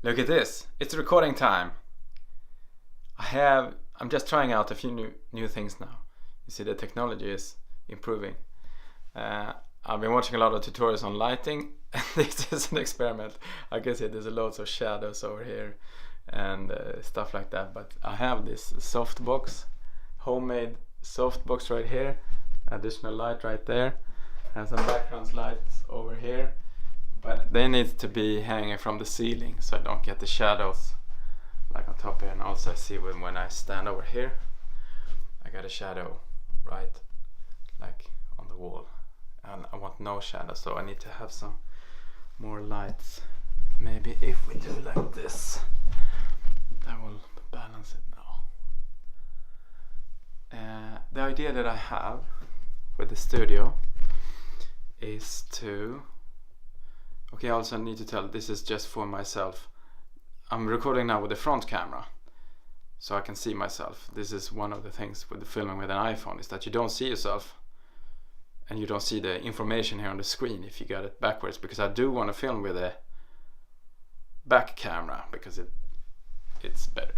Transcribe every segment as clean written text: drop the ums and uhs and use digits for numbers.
Look at this. It's recording time. I'm just trying out a few new things now. You see, the technology is improving. I've been watching a lot of tutorials on lighting, and this is an experiment. I can see there's loads of shadows over here and stuff like that. But I have this softbox, homemade softbox right here, additional light right there, and some background lights over here. But they need to be hanging from the ceiling so I don't get the shadows like on top here. And also I see when I stand over here, I got a shadow right like on the wall, and I want no shadow, so I need to have some more lights. Maybe if we do like this, that will balance it now. The idea that I have with the studio is to I also need to tell, this is just for myself. I'm recording now with the front camera, so I can see myself. This is one of the things with the filming with an iPhone, is that you don't see yourself, and you don't see the information here on the screen if you got it backwards, because I do want to film with a back camera, because it's better.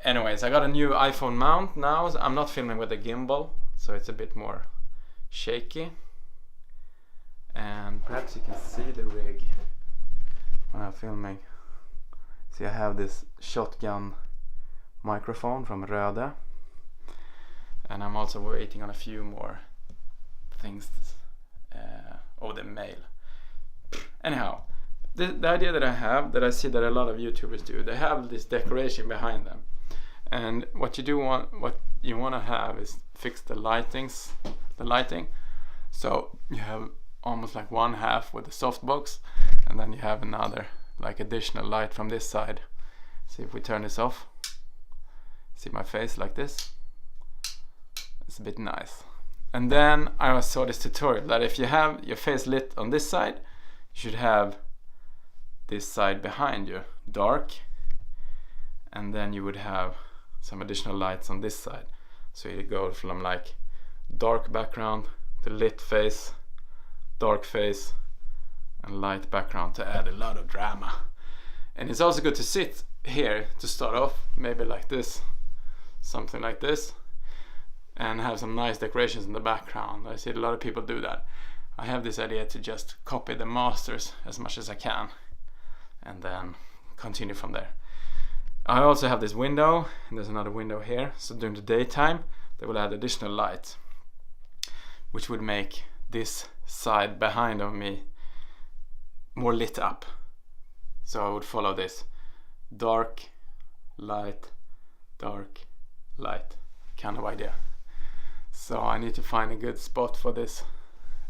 Anyways, I got a new iPhone mount now. I'm not filming with a gimbal, so it's a bit more shaky. And perhaps you can see the rig when I'm filming. See, I have this shotgun microphone from Röde, and I'm also waiting on a few more things over the mail. Anyhow, the idea that I have, that I see that a lot of YouTubers do, they have this decoration behind them, and what you want to have is fix the lighting. So you have almost like one half with the softbox, and then you have another like additional light from this side. See, if we turn this off, see my face like this, it's a bit nice. And then I saw this tutorial that if you have your face lit on this side, you should have this side behind you dark, and then you would have some additional lights on this side, so you go from like dark background to lit face, dark face, and light background to add a lot of drama. And it's also good to sit here to start off, maybe like this, something like this, and have some nice decorations in the background. I see a lot of people do that. I have this idea to just copy the masters as much as I can and then continue from there. I also have this window, and there's another window here, so during the daytime they will add additional light, which would make this side behind of me more lit up. So I would follow this dark light kind of idea. So I need to find a good spot for this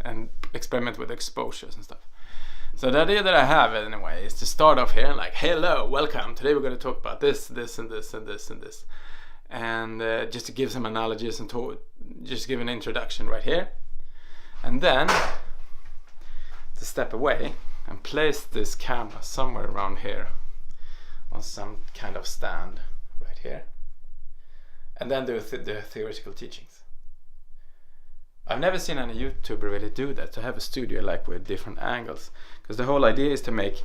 and experiment with exposures and stuff. So the idea that I have anyway is to start off here like, hello, welcome, today we're going to talk about this and this and this and this, and just to give some analogies and just give an introduction right here. And then to step away and place this camera somewhere around here on some kind of stand right here, and then do the theoretical teachings. I've never seen any YouTuber really do that, to have a studio like with different angles, because the whole idea is to make,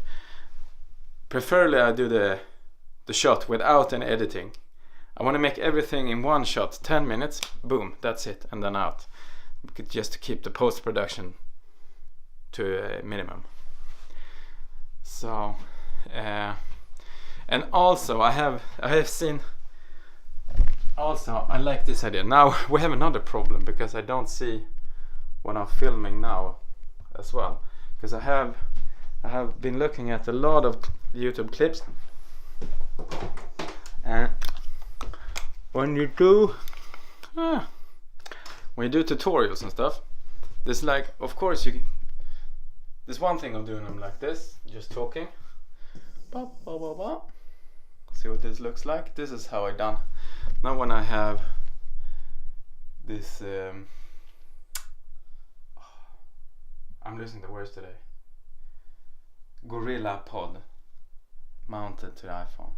preferably I do the shot without any editing. I want to make everything in one shot, 10 minutes, boom, that's it, and then out. Just to keep the post-production to a minimum. So and also I have seen, also I like this idea. Now we have another problem, because I don't see what I'm filming now as well, because I have been looking at a lot of YouTube clips, and when you do tutorials and stuff, there's like, of course there's one thing of doing them like this, just talking, see what this looks like. This is how I done. Now when I have this I'm losing the words today, Gorilla Pod mounted to the iPhone,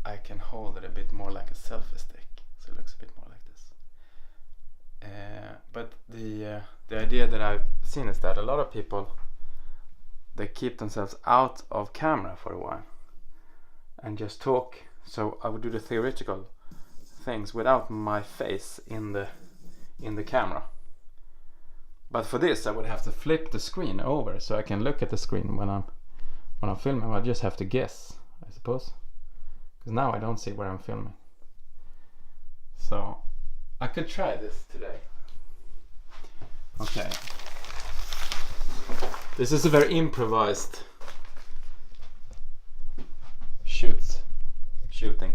I can hold it a bit more like a selfie stick, so it looks a bit more like this. But the idea that I've seen is that a lot of people they keep themselves out of camera for a while and just talk. So I would do the theoretical things without my face in the camera. But for this I would have to flip the screen over so I can look at the screen when I'm filming. I just have to guess, I suppose, because now I don't see where I'm filming. So I could try this today. Okay. This is a very improvised shooting.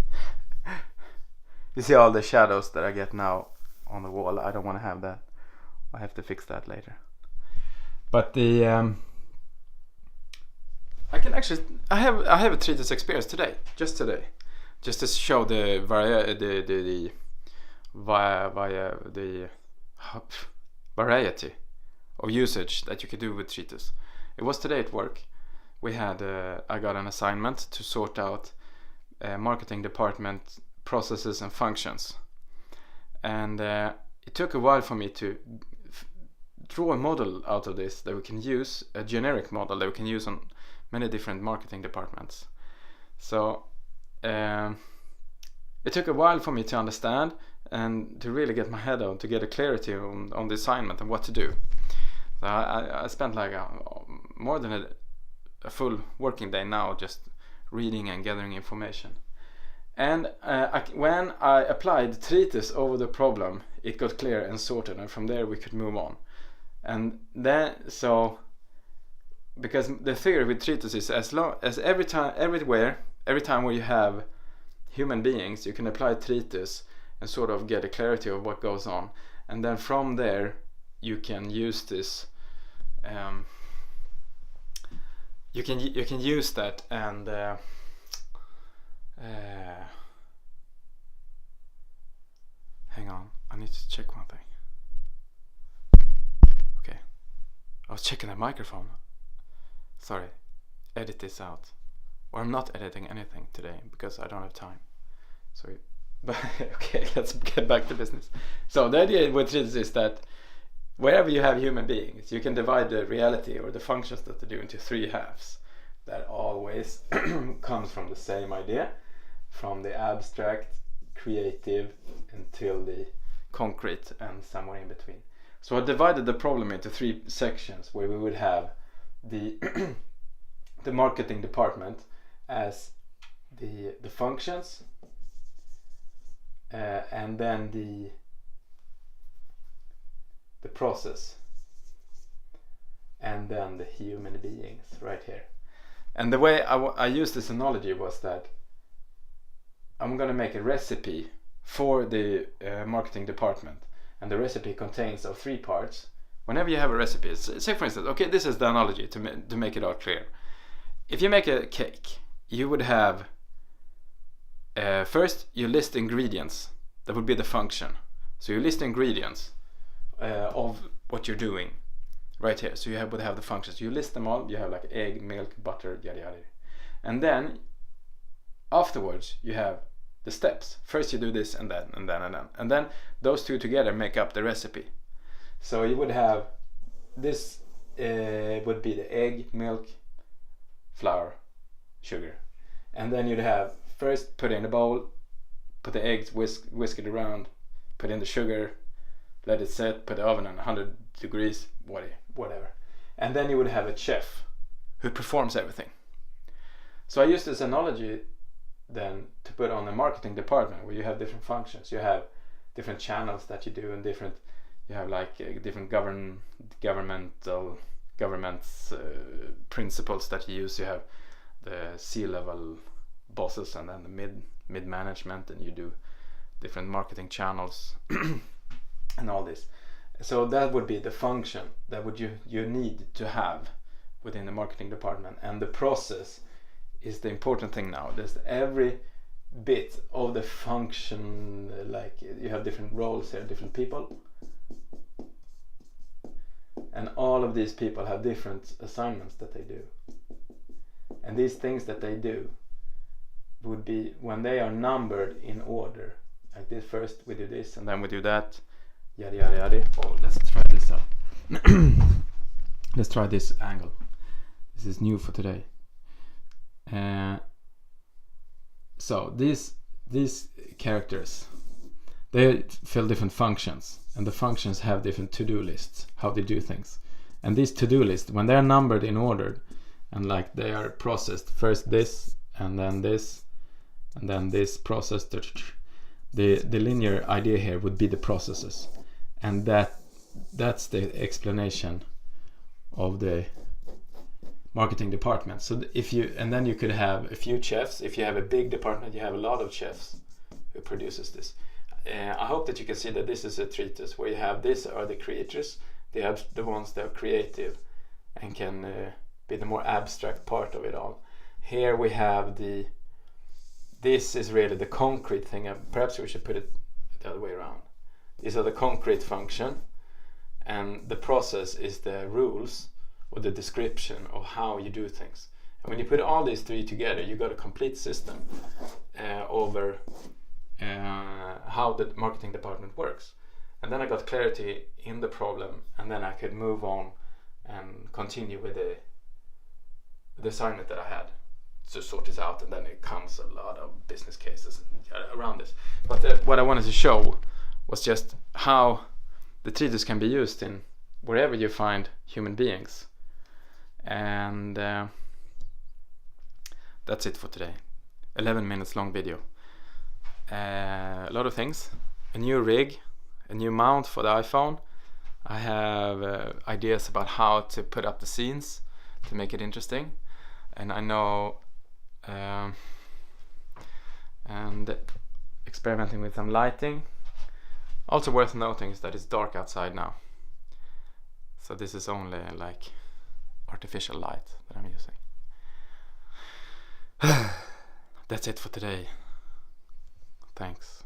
You see all the shadows that I get now on the wall. I don't want to have that. I have to fix that later. But the I have a treatise experience today, just to show the variety of usage that you could do with treatise. It was today at work. We had I got an assignment to sort out marketing department processes and functions, and it took a while for me to draw a model out of this that we can use, a generic model that we can use on many different marketing departments. So it took a while for me to understand and to really get my head on, to get a clarity on the assignment and what to do. So I spent like more than a full working day now just reading and gathering information. And when I applied treatise over the problem, it got clear and sorted, and from there we could move on. And then, so because the theory with treatise is as long as every time where you have human beings, you can apply treatise and sort of get a clarity of what goes on, and then from there you can use this. You can use that and hang on, I need to check one thing. Okay, I was checking the microphone. Sorry, edit this out. Or I'm not editing anything today because I don't have time. Sorry, but okay, let's get back to business. So the idea with treatise is that wherever you have human beings, you can divide the reality or the functions that they do into three halves. That always comes from the same idea, from the abstract, creative, until the concrete, and somewhere in between. So I divided the problem into three sections, where we would have the the marketing department as the functions, and then the process, and then the human beings right here. And the way I used this analogy was that I'm going to make a recipe for the marketing department, and the recipe contains of three parts. Whenever you have a recipe, say for instance, okay, this is the analogy to make it all clear. If you make a cake, you would have first you list ingredients. That would be the function. So you list ingredients of what you're doing right here. So you would have the functions. You list them all. You have like egg, milk, butter, yada yada. And then afterwards you have the steps. First you do this and then and then and then. And then those two together make up the recipe. So you would have this would be the egg, milk, flour, sugar. And then you'd have first put in a bowl, put the eggs, whisk it around, put in the sugar, let it set, put the oven on 100 degrees, whatever. And then you would have a chef who performs everything. So I use this analogy then to put on the marketing department, where you have different functions. You have different channels that you do, and you have like different government's principles that you use. You have the C-level bosses and then the mid management, and you do different marketing channels and all this. So that would be the function that you need to have within the marketing department. And the process is the important thing now. There's every bit of the function, like you have different roles here, different people, and all of these people have different assignments that they do. And these things that they do would be, when they are numbered in order, like this, first we do this and then we do that, yada yada yada. Oh, let's try this out. Let's try this angle. This is new for today. So these characters, they fill different functions, and the functions have different to-do lists, how they do things. And these to-do lists, when they're numbered in order, and like they are processed, first this, and then this, and then this processed, the linear idea here would be the processes. And that's the explanation of the marketing department. So then you could have a few chefs. If you have a big department, you have a lot of chefs who produces this. I hope that you can see that this is a treatise where you have these are the creators. They have the ones that are creative and can be the more abstract part of it all. Here we have this is really the concrete thing. Perhaps we should put it the other way around. These are the concrete function, and the process is the rules or the description of how you do things. And when you put all these three together, you got a complete system over how the marketing department works. And then I got clarity in the problem, and then I could move on and continue with the assignment that I had to sort this out. And then it comes a lot of business cases around this. But what I wanted to show was just how the treatise can be used in wherever you find human beings. And that's it for today. 11 minutes long video. A lot of things. A new rig, a new mount for the iPhone. I have ideas about how to put up the scenes to make it interesting. And I know and experimenting with some lighting. Also worth noting is that it's dark outside now. So this is only like artificial light that I'm using. That's it for today. Thanks.